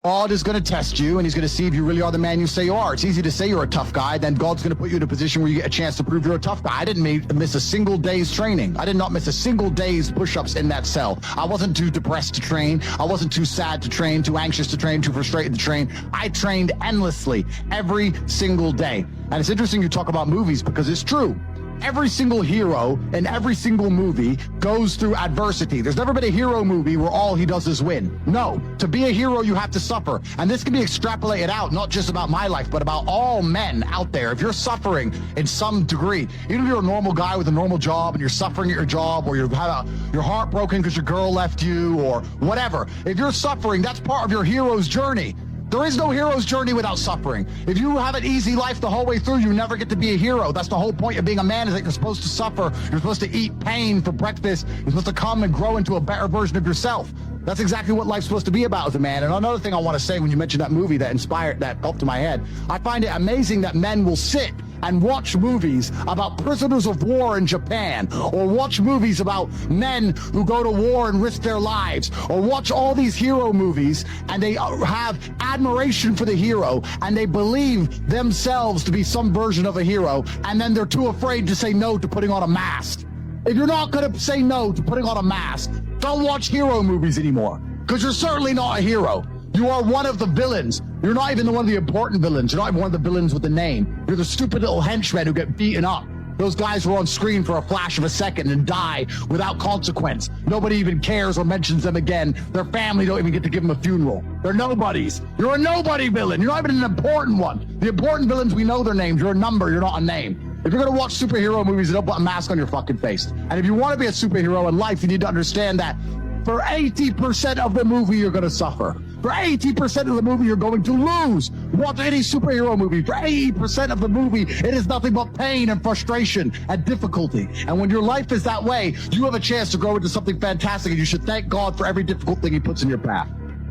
God is going to test you, and he's going to see if you really are the man you say you are. It's easy to say you're a tough guy, then God's going to put you in a position where you get a chance to prove you're a tough guy. I didn't miss a single day's training. I did not miss a single day's push-ups in that cell. I wasn't too depressed to train. I wasn't too sad to train, too anxious to train, too frustrated to train. I trained endlessly every single day. And it's interesting you talk about movies because it's true. Every single hero in every single movie goes through adversity. There's never been a hero movie where all he does is win. No, to be a hero, you have to suffer. And this can be extrapolated out, not just about my life, but about all men out there. If you're suffering in some degree, even if you're a normal guy with a normal job and you're suffering at your job, or you've had your heart broken because your girl left you, or whatever, if you're suffering, that's part of your hero's journey. There is no hero's journey without suffering. If you have an easy life the whole way through, you never get to be a hero. That's the whole point of being a man, is that you're supposed to suffer. You're supposed to eat pain for breakfast. You're supposed to come and grow into a better version of yourself. That's exactly what life's supposed to be about as a man. And another thing I want to say, when you mentioned that movie that popped to my head, I find it amazing that men will sit and watch movies about prisoners of war in Japan, or watch movies about men who go to war and risk their lives, or watch all these hero movies, and they have admiration for the hero, and they believe themselves to be some version of a hero, and then they're too afraid to say no to putting on a mask. If you're not going to say no to putting on a mask, don't watch hero movies anymore, because you're certainly not a hero. You are one of the villains. You're not even one of the important villains. You're not even one of the villains with the name. You're the stupid little henchmen who get beaten up. Those guys who are on screen for a flash of a second and die without consequence. Nobody even cares or mentions them again. Their family don't even get to give them a funeral. They're nobodies. You're a nobody villain. You're not even an important one. The important villains, we know their names. You're a number. You're not a name. If you're going to watch superhero movies, don't put a mask on your fucking face. And if you want to be a superhero in life, you need to understand that for 80% of the movie, you're going to suffer. For 80% of the movie, you're going to lose. Watch any superhero movie. For 80% of the movie, it is nothing but pain and frustration and difficulty. And when your life is that way, you have a chance to grow into something fantastic, and you should thank God for every difficult thing he puts in your path.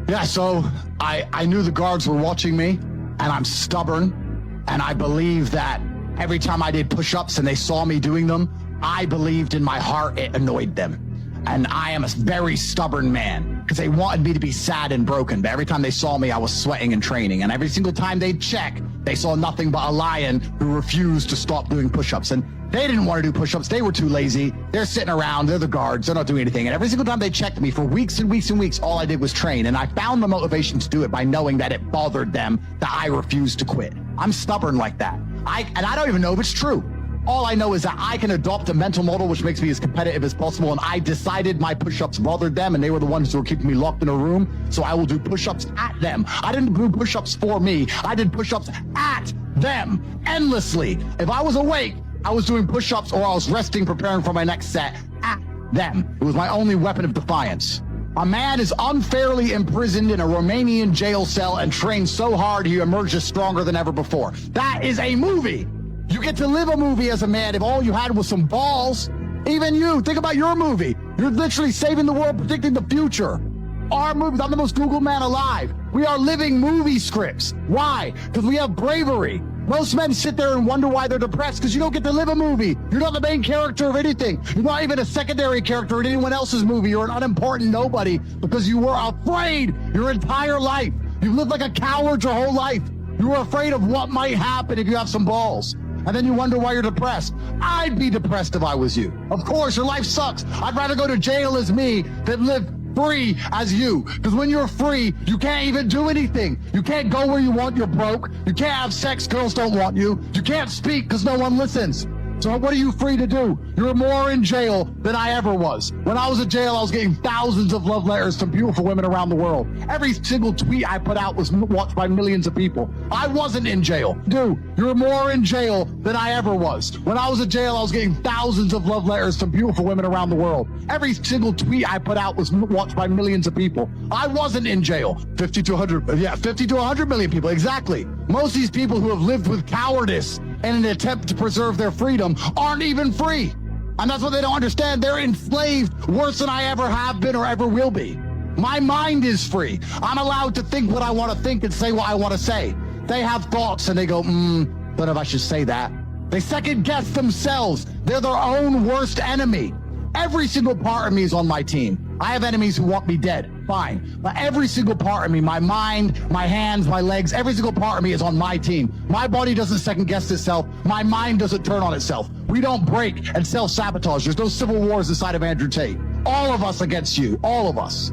Yeah, so I knew the guards were watching me, and I'm stubborn, and I believe that every time I did push-ups and they saw me doing them, I believed in my heart it annoyed them. And I am a very stubborn man, because they wanted me to be sad and broken. But every time they saw me, I was sweating and training. And every single time they'd check, they saw nothing but a lion who refused to stop doing push-ups. And they didn't want to do push-ups. They were too lazy. They're sitting around. They're the guards. They're not doing anything. And every single time they checked me for weeks and weeks and weeks, all I did was train. And I found the motivation to do it by knowing that it bothered them that I refused to quit. I'm stubborn like that. And I don't even know if it's true. All I know is that I can adopt a mental model which makes me as competitive as possible, and I decided my push-ups bothered them, and they were the ones who were keeping me locked in a room, so I will do push-ups at them. I didn't do push-ups for me. I did push-ups at them endlessly. If I was awake, I was doing push-ups, or I was resting, preparing for my next set at them. It was my only weapon of defiance. A man is unfairly imprisoned in a Romanian jail cell and trained so hard he emerges stronger than ever before. That is a movie. You get to live a movie as a man if all you had was some balls. Even you, think about your movie. You're literally saving the world, predicting the future. Our movies, I'm the most Googled man alive. We are living movie scripts. Why? Because we have bravery. Most men sit there and wonder why they're depressed, because you don't get to live a movie. You're not the main character of anything. You're not even a secondary character in anyone else's movie. You're an unimportant nobody because you were afraid your entire life. You've lived like a coward your whole life. You were afraid of what might happen if you have some balls. And then you wonder why you're depressed. I'd be depressed if I was you. Of course, your life sucks. I'd rather go to jail as me than live free as you. Because when you're free, you can't even do anything. You can't go where you want, you're broke. You can't have sex, girls don't want you. You can't speak because no one listens. So what are you free to do? You're more in jail than I ever was. When I was in jail, I was getting thousands of love letters from beautiful women around the world. Every single tweet I put out was watched by millions of people. I wasn't in jail. Dude, you're more in jail than I ever was. When I was in jail, I was getting thousands of love letters from beautiful women around the world. Every single tweet I put out was watched by millions of people. I wasn't in jail. 50 to 100 million people, exactly. Most of these people who have lived with cowardice in an attempt to preserve their freedom aren't even free. And that's what they don't understand. They're enslaved worse than I ever have been or ever will be. My mind is free. I'm allowed to think what I want to think and say what I want to say. They have thoughts and they go, don't know if I should say that. They second guess themselves. They're their own worst enemy. Every single part of me is on my team. I have enemies who want me dead. Fine. But every single part of me, my mind, my hands, my legs, every single part of me is on my team. My body doesn't second guess itself. My mind doesn't turn on itself. We don't break and self-sabotage. There's no civil wars inside of Andrew Tate. All of us against you. All of us.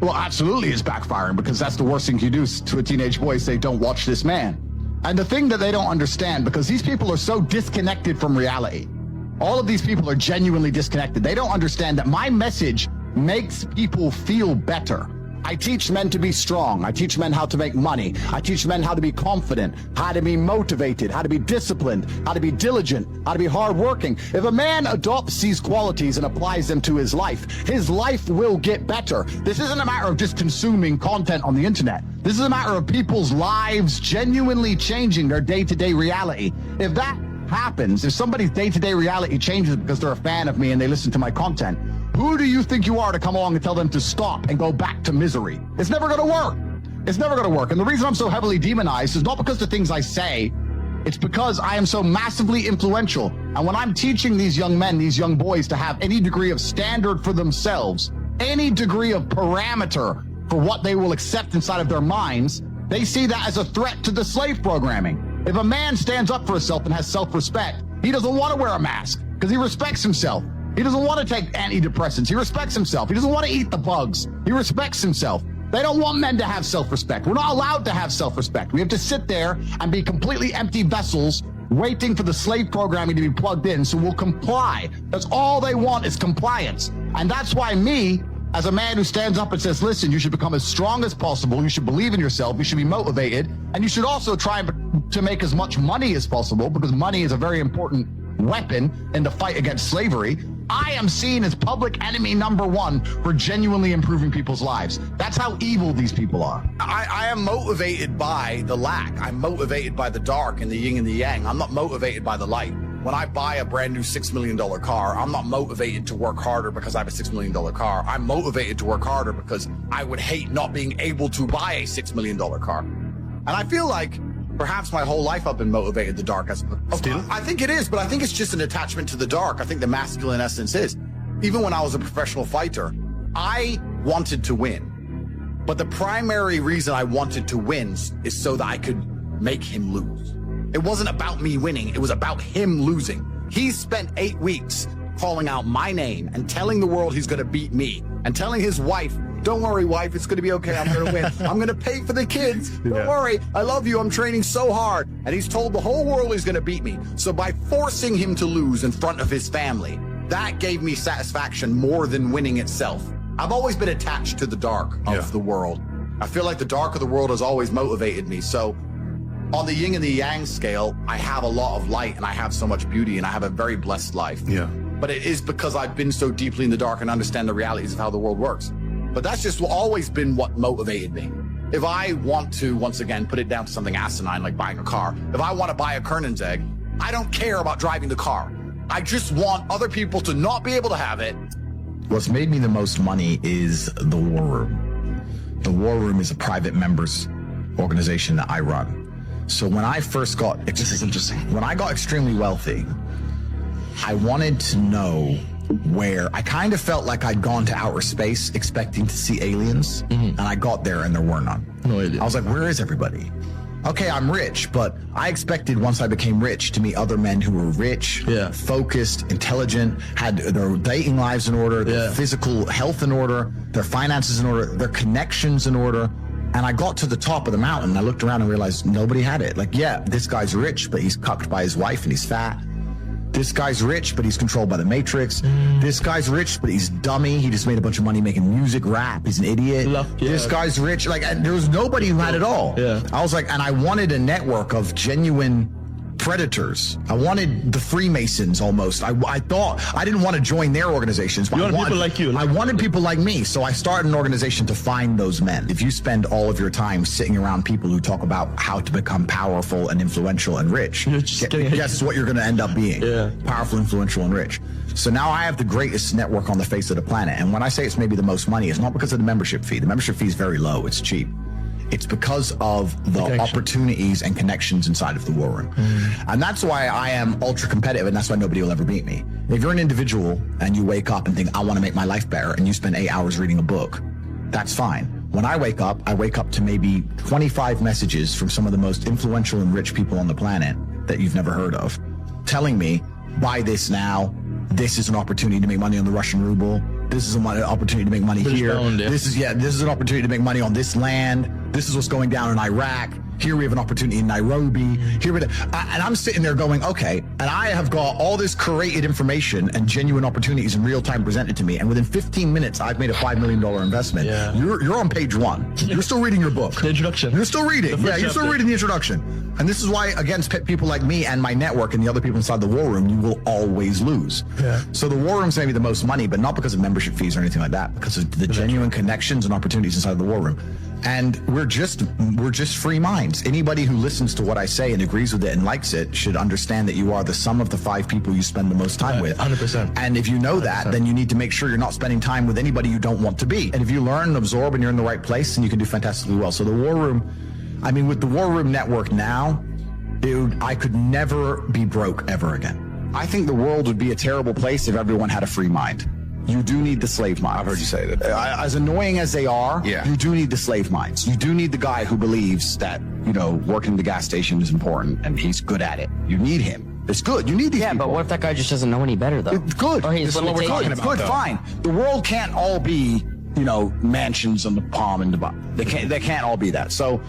Well, absolutely it's backfiring, because that's the worst thing you do to a teenage boy, say, don't watch this man. And the thing that they don't understand, because these people are so disconnected from reality. All of these people are genuinely disconnected. They don't understand that my message makes people feel better. I teach men to be strong. I teach men how to make money. I teach men how to be confident, how to be motivated, how to be disciplined, how to be diligent, how to be hardworking. If a man adopts these qualities and applies them to his life will get better. This isn't a matter of just consuming content on the internet. This is a matter of people's lives genuinely changing their day-to-day reality. If that happens, if somebody's day-to-day reality changes because they're a fan of me and they listen to my content, who do you think you are to come along and tell them to stop and go back to misery? It's never going to work. It's never going to work. And the reason I'm so heavily demonized is not because the things I say, it's because I am so massively influential. And when I'm teaching these young men, these young boys, to have any degree of standard for themselves, any degree of parameter for what they will accept inside of their minds, they see that as a threat to the slave programming. If a man stands up for himself and has self-respect, he doesn't want to wear a mask because he respects himself. He doesn't want to take antidepressants. He respects himself. He doesn't want to eat the bugs. He respects himself. They don't want men to have self-respect. We're not allowed to have self-respect. We have to sit there and be completely empty vessels waiting for the slave programming to be plugged in, so we'll comply. That's all they want, is compliance. And that's why me, as a man who stands up and says, listen, you should become as strong as possible. You should believe in yourself. You should be motivated. And you should also try to make as much money as possible, because money is a very important weapon in the fight against slavery. I am seen as public enemy number one for genuinely improving people's lives. That's how evil these people are. I am motivated by the lack. I'm motivated by the dark and the yin and the yang. I'm not motivated by the light. When I buy a brand new $6 million car, I'm not motivated to work harder because I have a $6 million car. I'm motivated to work harder because I would hate not being able to buy a $6 million car. And I feel like perhaps my whole life I've been motivated the dark. Still? I think it is, but I think it's just an attachment to the dark. I think the masculine essence is. Even when I was a professional fighter, I wanted to win. But the primary reason I wanted to win is so that I could make him lose. It wasn't about me winning. It was about him losing. He spent 8 weeks calling out my name and telling the world he's going to beat me, and telling his wife, don't worry, wife, it's going to be okay. I'm going to win. I'm going to pay for the kids. Don't worry. I love you. I'm training so hard. And he's told the whole world he's going to beat me. So by forcing him to lose in front of his family, that gave me satisfaction more than winning itself. I've always been attached to the dark of the world. I feel like the dark of the world has always motivated me. So on the yin and the yang scale, I have a lot of light and I have so much beauty and I have a very blessed life. Yeah. But it is because I've been so deeply in the dark and understand the realities of how the world works. But that's just always been what motivated me. If I want to, once again, put it down to something asinine like buying a car, if I want to buy a Koenigsegg, I don't care about driving the car. I just want other people to not be able to have it. What's made me the most money is the War Room. The War Room is a private members organization that I run. So when I first got, this is interesting, when I got extremely wealthy, I wanted to know where I kind of felt like I'd gone to outer space expecting to see aliens, and I got there and there were none. No idea. I was like, where is everybody? Okay, I'm rich, but I expected once I became rich to meet other men who were rich, focused, intelligent, had their dating lives in order, their physical health in order, their finances in order, their connections in order. And I got to the top of the mountain and I looked around and realized nobody had it. Like, yeah, this guy's rich, but he's cucked by his wife and he's fat. This guy's rich, but he's controlled by the Matrix. This guy's rich, but he's dummy. He just made a bunch of money making music, rap. He's an idiot. This guy's rich. Like, there was nobody who had it all. I was like, and I wanted a network of genuine predators. I wanted the Freemasons almost. I thought, I didn't want to join their organizations. But you wanted people like you. I wanted people like me. So I started an organization to find those men. If you spend all of your time sitting around people who talk about how to become powerful and influential and rich, guess what you're going to end up being? Powerful, influential, and rich. So now I have the greatest network on the face of the planet. And when I say it's maybe the most money, it's not because of the membership fee. The membership fee is very low. It's cheap. It's because of the opportunities and connections inside of the war room. And that's why I am ultra competitive, and that's why nobody will ever beat me. If you're an individual and you wake up and think, I want to make my life better, and you spend 8 hours reading a book, that's fine. When I wake up to maybe 25 messages from some of the most influential and rich people on the planet that you've never heard of, telling me, buy this now, this is an opportunity to make money on the Russian ruble, this is an opportunity to make money here, this is an opportunity to make money on this land, this is what's going down in Iraq, here we have an opportunity in Nairobi, and I'm sitting there going, okay, and I have got all this curated information and genuine opportunities in real time presented to me, and within 15 minutes I've made a $5 million investment. Yeah. You're on page 1. You're still reading your book. The introduction. You're still reading. Yeah, you're still reading the introduction. And this is why, against people like me and my network and the other people inside the war room, you will always lose. Yeah. So the war room's maybe the most money, but not because of membership fees or anything like that, because of the genuine connections and opportunities inside the war room. And we're just free minds. Anybody who listens to what I say and agrees with it and likes it should understand that you are the sum of the 5 people you spend the most time with. 100%. And if you know 100%. That, then you need to make sure you're not spending time with anybody you don't want to be. And if you learn and absorb and you're in the right place, then you can do fantastically well. So the war room, I mean, with the war room network now, dude, I could never be broke ever again. I think the world would be a terrible place if everyone had a free mind. You do need the slave minds. I've heard you say that. As annoying as they are, you do need the slave minds. You do need the guy who believes that, working the gas station is important and he's good at it. You need him. It's good. You need these people. But what if that guy just doesn't know any better, though? It's good. Or he's what we're talking about. Good, fine. The world can't all be, mansions on the palm and the They can't all be that. So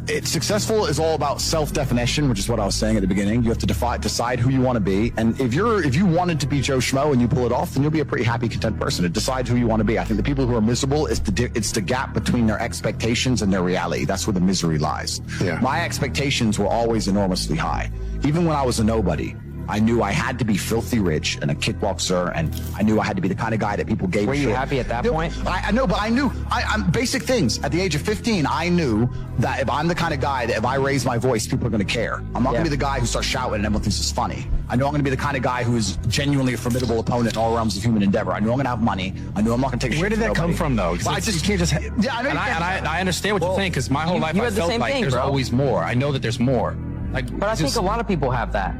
it's successful is all about self-definition, which is what I was saying at the beginning. You have to decide who you want to be. And if you wanted to be Joe Schmo and you pull it off, then you'll be a pretty happy, content person. It decides who you want to be. I think the people who are miserable, it's the gap between their expectations and their reality. That's where the misery lies. Yeah. My expectations were always enormously high. Even when I was a nobody, I knew I had to be filthy rich and a kickboxer, and I knew I had to be the kind of guy that people gave Were a shit. you happy at that point? I know, but I knew I'm basic things. At the age of 15, I knew that if I'm the kind of guy that if I raise my voice, people are going to care. I'm not going to be the guy who starts shouting and everyone thinks it's funny. I know I'm going to be the kind of guy who is genuinely a formidable opponent in all realms of human endeavor. I know I'm going to have money. I know I'm not going to take. Where did that come from, though? Well, you can't just. Yeah, I know. And I understand what you're saying, because my whole life I felt like there's always more. I know that there's more. But I think a lot of people have that.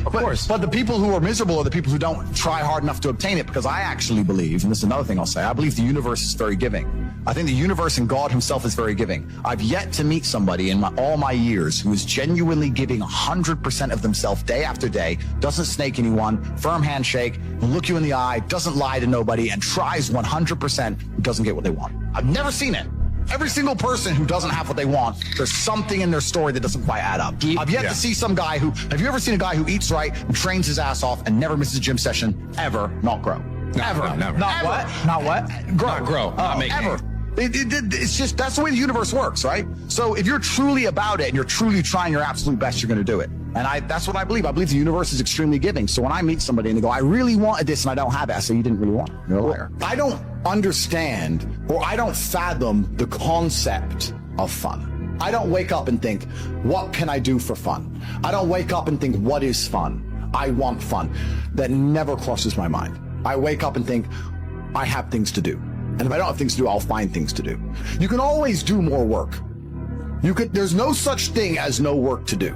Of course. But the people who are miserable are the people who don't try hard enough to obtain it, because I actually believe, and this is another thing I'll say, I believe the universe is very giving. I think the universe and God himself is very giving. I've yet to meet somebody in all my years who is genuinely giving 100% of themselves day after day, doesn't snake anyone, firm handshake, will look you in the eye, doesn't lie to nobody, and tries 100%, doesn't get what they want. I've never seen it. Every single person who doesn't have what they want, there's something in their story that doesn't quite add up. I've yet to see some guy have you ever seen a guy who eats right and trains his ass off and never misses a gym session, ever not grow? Ever. Never. Not ever. What? Not what? Grow. Not grow. Not make ever. It's just, that's the way the universe works, right? So if you're truly about it and you're truly trying your absolute best, you're going to do it. And that's what I believe. I believe the universe is extremely giving. So when I meet somebody and they go, I really wanted this and I don't have it, I say, you didn't really want it. You're a liar. I don't understand, or I don't fathom the concept of fun. I don't wake up and think, what can I do for fun? I don't wake up and think, what is fun? I want fun. That never crosses my mind. I wake up and think, I have things to do. And if I don't have things to do, I'll find things to do. You can always do more work. There's no such thing as no work to do.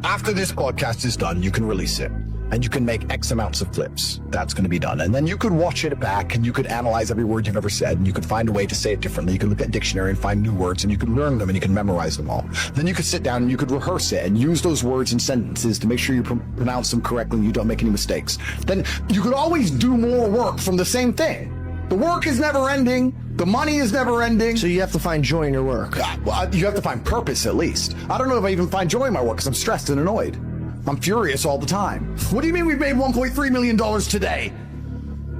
After this podcast is done, you can release it and you can make X amounts of clips. That's going to be done. And then you could watch it back and you could analyze every word you've ever said and you could find a way to say it differently. You could look at a dictionary and find new words and you could learn them and you can memorize them all. Then you could sit down and you could rehearse it and use those words and sentences to make sure you pronounce them correctly and you don't make any mistakes. Then you could always do more work from the same thing. The work is never ending. The money is never ending. So you have to find joy in your work. Well, you have to find purpose at least. I don't know if I even find joy in my work because I'm stressed and annoyed. I'm furious all the time. What do you mean we've made $1.3 million today?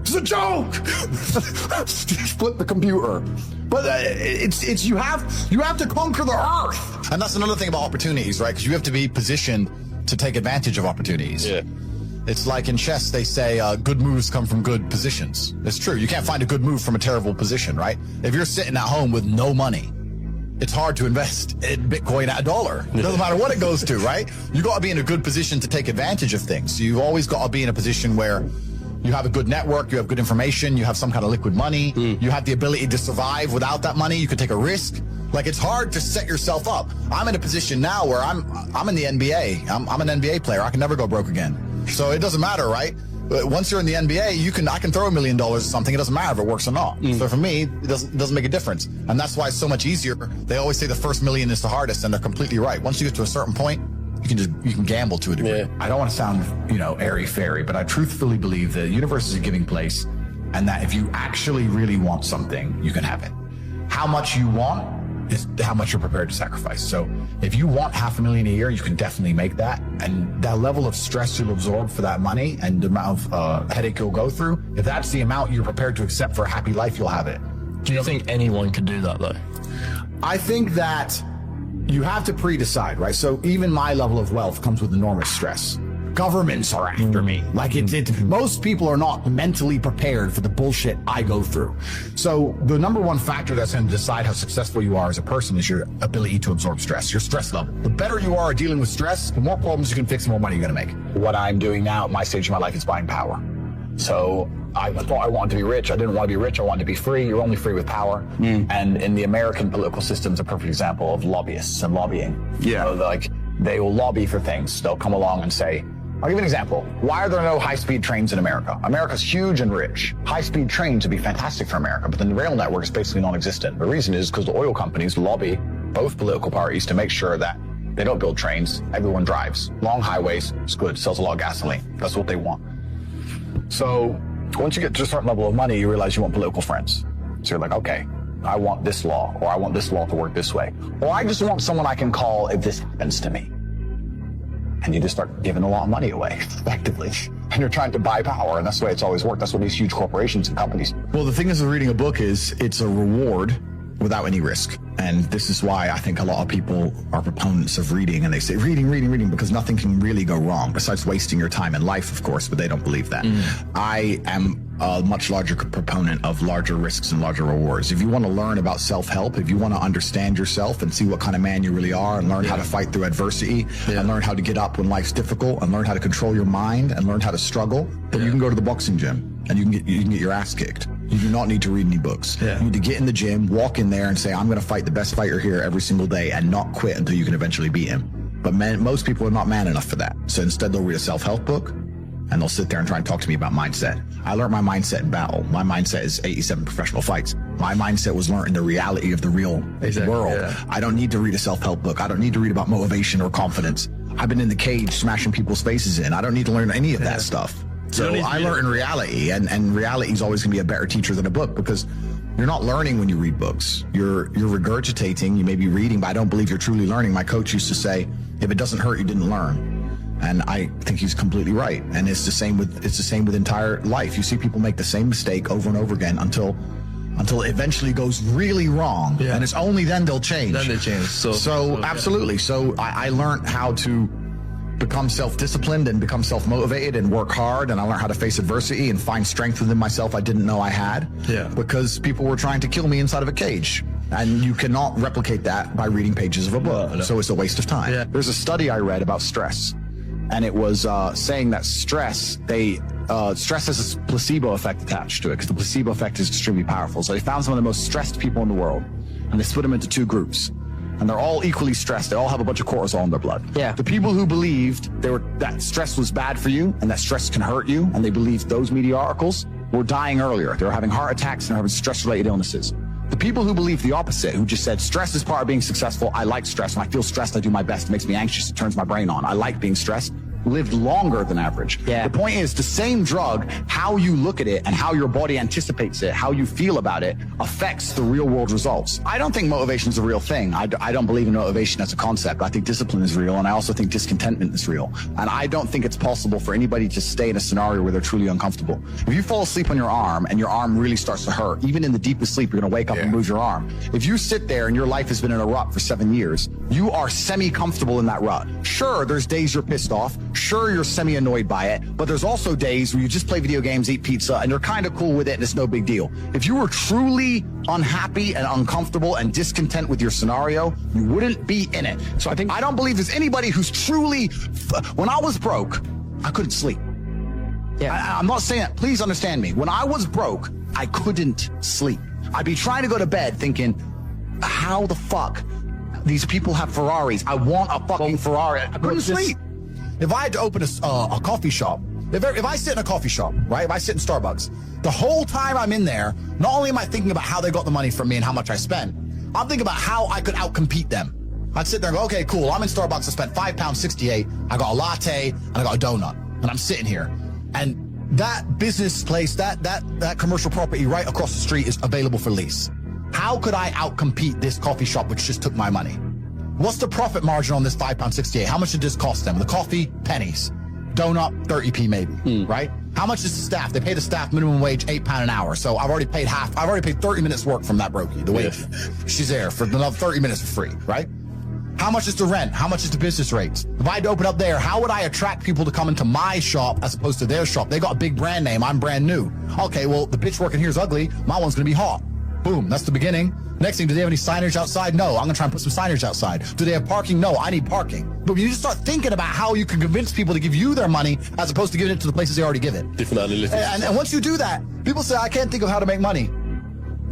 It's a joke. Flip the computer. But it's you have to conquer the earth. And that's another thing about opportunities, right? Because you have to be positioned to take advantage of opportunities. Yeah. It's like in chess, they say good moves come from good positions. It's true. You can't find a good move from a terrible position, right? If you're sitting at home with no money, it's hard to invest in Bitcoin at $1. It doesn't matter what it goes to, right? You got to be in a good position to take advantage of things. You've always got to be in a position where you have a good network, you have good information, you have some kind of liquid money, you have the ability to survive without that money, you could take a risk. Like, it's hard to set yourself up. I'm in a position now where I'm in the NBA. I'm an NBA player. I can never go broke again. So it doesn't matter, right? But once you're in the NBA, I can throw $1 million at something. It doesn't matter if it works or not. So for me, it doesn't make a difference. And that's why it's so much easier. They always say the first million is the hardest, and they're completely right. Once you get to a certain point, you can gamble to a degree. Yeah. I don't want to sound, airy-fairy, but I truthfully believe the universe is a giving place, and that if you actually really want something, you can have it. How much you want is how much you're prepared to sacrifice. So if you want $500,000 a year, you can definitely make that. And that level of stress you'll absorb for that money and the amount of headache you'll go through, if that's the amount you're prepared to accept for a happy life, you'll have it. Do you think anyone could do that, though? I think that you have to pre-decide, right? So even my level of wealth comes with enormous stress. Governments are after me. Like most people are not mentally prepared for the bullshit I go through. So the number one factor that's going to decide how successful you are as a person is your ability to absorb stress, your stress level. The better you are at dealing with stress, the more problems you can fix, the more money you're going to make. What I'm doing now at my stage of my life is buying power. So I thought I wanted to be rich. I didn't want to be rich. I wanted to be free. You're only free with power. And in the American political system is a perfect example of lobbyists and lobbying. Yeah. They will lobby for things. They'll come along and say, I'll give you an example. Why are there no high-speed trains in America? America's huge and rich. High-speed trains would be fantastic for America, but the rail network is basically non-existent. The reason is because the oil companies lobby both political parties to make sure that they don't build trains. Everyone drives. Long highways, it's good, sells a lot of gasoline. That's what they want. So once you get to a certain level of money, you realize you want political friends. So you're like, okay, I want this law, or I want this law to work this way. Or I just want someone I can call if this happens to me. And you just start giving a lot of money away, effectively. And you're trying to buy power, and that's the way it's always worked. That's what these huge corporations and companies. Well, the thing is with reading a book is it's a reward without any risk. And this is why I think a lot of people are proponents of reading, and they say reading, because nothing can really go wrong besides wasting your time in life, of course, but they don't believe that. I am a much larger proponent of larger risks and larger rewards. If you want to learn about self-help, if you want to understand yourself and see what kind of man you really are and learn how to fight through adversity and learn how to get up when life's difficult and learn how to control your mind and learn how to struggle, then you can go to the boxing gym and you can get your ass kicked. You do not need to read any books. You need to get in the gym, walk in there and say, I'm going to fight the best fighter here every single day and not quit until you can eventually beat him. But most people are not man enough for that. So instead they'll read a self-help book and they'll sit there and try and talk to me about mindset. I learned my mindset in battle. My mindset is 87 professional fights. My mindset was learned in the reality of the real world. I don't need to read a self-help book. I don't need to read about motivation or confidence. I've been in the cage smashing people's faces in. I don't need to learn any of that stuff. So I learn in reality, and reality is always going to be a better teacher than a book, because you're not learning when you read books. You're regurgitating. You may be reading, but I don't believe you're truly learning. My coach used to say, if it doesn't hurt, you didn't learn. And I think he's completely right. And it's the same with entire life. You see people make the same mistake over and over again until it eventually goes really wrong. And it's only then they'll change. Then they change. So absolutely. So I learned how to become self-disciplined and become self-motivated and work hard, and I learned how to face adversity and find strength within myself I didn't know I had, because people were trying to kill me inside of a cage, and you cannot replicate that by reading pages of a book. So it's a waste of time. There's a study I read about stress, and it was saying that stress has a placebo effect attached to it, because the placebo effect is extremely powerful. So they found some of the most stressed people in the world, and they split them into two groups. And they're all equally stressed. They all have a bunch of cortisol in their blood. The people who believed that stress was bad for you and that stress can hurt you, and they believed those media articles, were dying earlier. They were having heart attacks and having stress-related illnesses. The people who believed the opposite, who just said, stress is part of being successful. I like stress. When I feel stressed, I do my best. It makes me anxious. It turns my brain on. I like being stressed. Lived longer than average. The point is, the same drug, how you look at it and how your body anticipates it, how you feel about it, affects the real world results. I don't think motivation is a real thing. I don't believe in motivation as a concept. I think discipline is real, and I also think discontentment is real. And I don't think it's possible for anybody to stay in a scenario where they're truly uncomfortable. If you fall asleep on your arm and your arm really starts to hurt, even in the deepest sleep, you're going to wake up and move your arm. If you sit there and your life has been in a rut for 7 years, you are semi-comfortable in that rut. Sure, there's days you're pissed off. Sure, you're semi-annoyed by it, but there's also days where you just play video games, eat pizza, and you're kind of cool with it, and it's no big deal. If you were truly unhappy and uncomfortable and discontent with your scenario, you wouldn't be in it. So I don't believe there's anybody who's truly... When I was broke, I couldn't sleep. I'm not saying that. Please understand me. When I was broke, I couldn't sleep. I'd be trying to go to bed thinking, how the fuck these people have Ferraris. I want a fucking Ferrari. I couldn't sleep. If I had to open a coffee shop, if I sit in a coffee shop, right? If I sit in Starbucks, the whole time I'm in there, not only am I thinking about how they got the money from me and how much I spent, I'm thinking about how I could outcompete them. I'd sit there and go, okay, cool. I'm in Starbucks. I spent £5.68. I got a latte and I got a donut, and I'm sitting here. And that business place, that commercial property right across the street is available for lease. How could I outcompete this coffee shop which just took my money? What's the profit margin on this £5.68? How much did this cost them? The coffee, pennies. Donut, 30p maybe, right? How much is the staff? They pay the staff minimum wage £8 an hour. So I've already paid half. I've already paid 30 minutes work from that brokey. The way she's there for another 30 minutes for free, right? How much is the rent? How much is the business rates? If I had to open up there, how would I attract people to come into my shop as opposed to their shop? They got a big brand name. I'm brand new. Okay, well, the bitch working here is ugly. My one's going to be hot. Boom, that's the beginning. Next thing, do they have any signage outside? No, I'm going to try and put some signage outside. Do they have parking? No, I need parking. But when you just start thinking about how you can convince people to give you their money as opposed to giving it to the places they already give it. Different analytics. And once you do that, people say, I can't think of how to make money.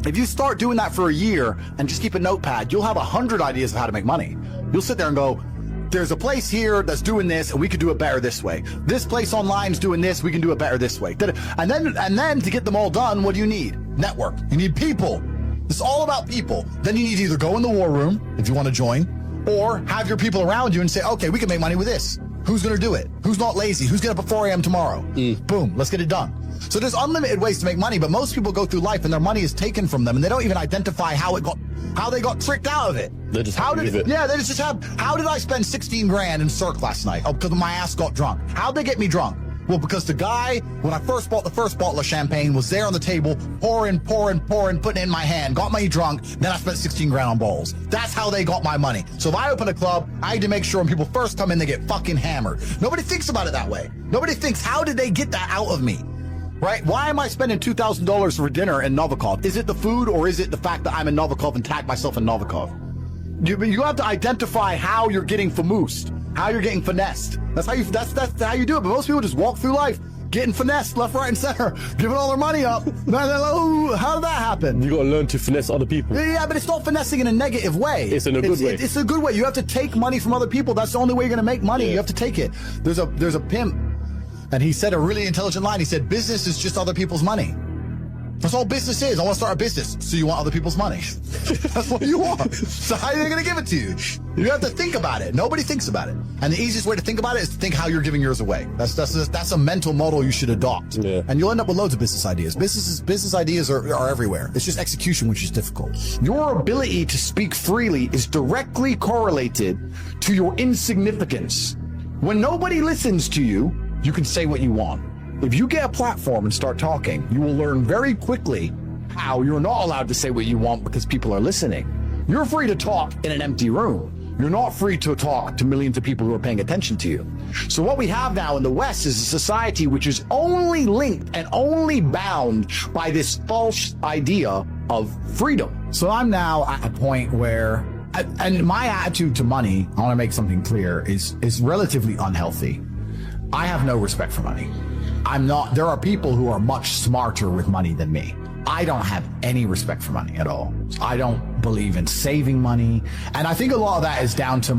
If you start doing that for a year and just keep a notepad, you'll have 100 ideas of how to make money. You'll sit there and go, there's a place here that's doing this and we could do it better this way. This place online is doing this, we can do it better this way. And then to get them all done, what do you need? Network. You need people. It's all about people. Then you need to either go in the war room if you want to join, or have your people around you and say, okay, we can make money with this. Who's going to do it? Who's not lazy? Who's getting up at 4 a.m. tomorrow? Boom, let's get it done. So there's unlimited ways to make money, but most people go through life and their money is taken from them and they don't even identify how they got tricked out of it. They just how did it. Yeah, they just have. How did I spend 16 grand in Cirque last night? Oh, because my ass got drunk. How'd they get me drunk? Well, because the guy, when I first bought the first bottle of champagne, was there on the table, pouring, putting it in my hand, got me drunk, then I spent 16 grand on balls. That's how they got my money. So if I open a club, I need to make sure when people first come in, they get fucking hammered. Nobody thinks about it that way. Nobody thinks, how did they get that out of me? Right? Why am I spending $2,000 for dinner in Novikov? Is it the food or is it the fact that I'm in Novikov and tag myself in Novikov? You have to identify how you're getting famoosed, how you're getting finessed. That's how you do it. But most people just walk through life getting finessed left, right, and center, giving all their money up. How did that happen? You got to learn to finesse other people. Yeah, but it's not finessing in a negative way. It's in a good way. It's a good way. You have to take money from other people. That's the only way you're going to make money. Yeah. You have to take it. There's a pimp, and he said a really intelligent line. He said, business is just other people's money. That's all business is. I want to start a business. So you want other people's money. That's what you want. So how are they going to give it to you? You have to think about it. Nobody thinks about it. And the easiest way to think about it is to think how you're giving yours away. That's a mental model you should adopt. Yeah. And you'll end up with loads of business ideas. Business ideas are everywhere. It's just execution which is difficult. Your ability to speak freely is directly correlated to your insignificance. When nobody listens to you, you can say what you want. If you get a platform and start talking, you will learn very quickly how you're not allowed to say what you want because people are listening. You're free to talk in an empty room. You're not free to talk to millions of people who are paying attention to you. So what we have now in the West is a society which is only linked and only bound by this false idea of freedom. So I'm now at a point where, and my attitude to money, I want to make something clear, is relatively unhealthy. I have no respect for money. There are people who are much smarter with money than me. I don't have any respect for money at all. I don't believe in saving money. And I think a lot of that is down to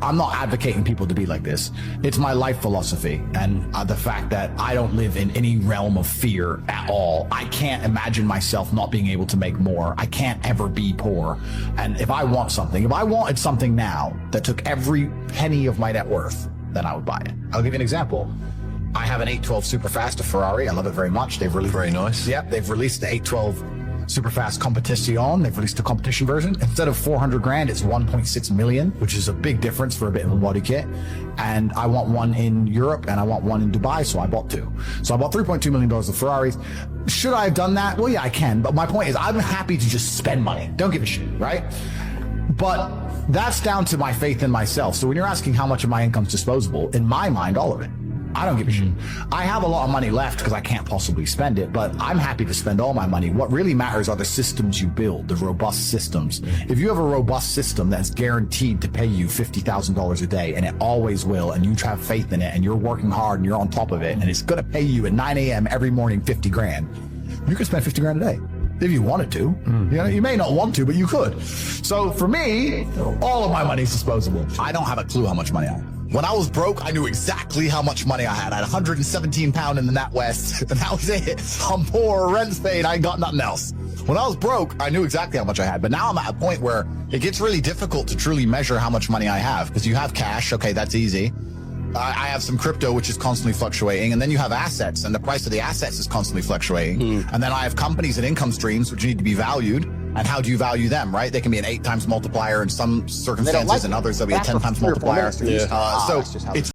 I'm not advocating people to be like this. It's my life philosophy and the fact that I don't live in any realm of fear at all. I can't imagine myself not being able to make more. I can't ever be poor. And if I wanted something now that took every penny of my net worth, then I would buy it. I'll give you an example. I have an 812 Superfast, a Ferrari. I love it very much. They've released very nice. Yep, they've released the 812 Superfast Competition. They've released a competition version. Instead of 400 grand, it's 1.6 million, which is a big difference for a bit of a body kit. And I want one in Europe and I want one in Dubai, so I bought two. So I bought $3.2 million of Ferraris. Should I have done that? Well, yeah, I can. But my point is, I'm happy to just spend money. Don't give a shit, right? But that's down to my faith in myself. So when you're asking how much of my income is disposable, in my mind, all of it. I don't give a shit. I have a lot of money left because I can't possibly spend it, but I'm happy to spend all my money. What really matters are the systems you build, the robust systems. If you have a robust system that's guaranteed to pay you $50,000 a day, and it always will, and you have faith in it, and you're working hard and you're on top of it, and it's going to pay you at 9 a.m. every morning 50 grand, you can spend 50 grand a day. if you wanted to. You know, you may not want to, but you could. So for me, all of my money is disposable. I don't have a clue how much money I have. When I was broke, I knew exactly how much money I had. I had 117 pound in the NatWest, and that was it. I'm poor, rent's paid, I ain't got nothing else. When I was broke, I knew exactly how much I had. But now I'm at a point where it gets really difficult to truly measure how much money I have, because you have cash. Okay, that's easy. I have some crypto, which is constantly fluctuating. And then you have assets, and the price of the assets is constantly fluctuating. And then I have companies and income streams, which need to be valued. And how do you value them, right? They can be an 8 times multiplier in some circumstances, and others they'll be a 10 times multiplier. So it's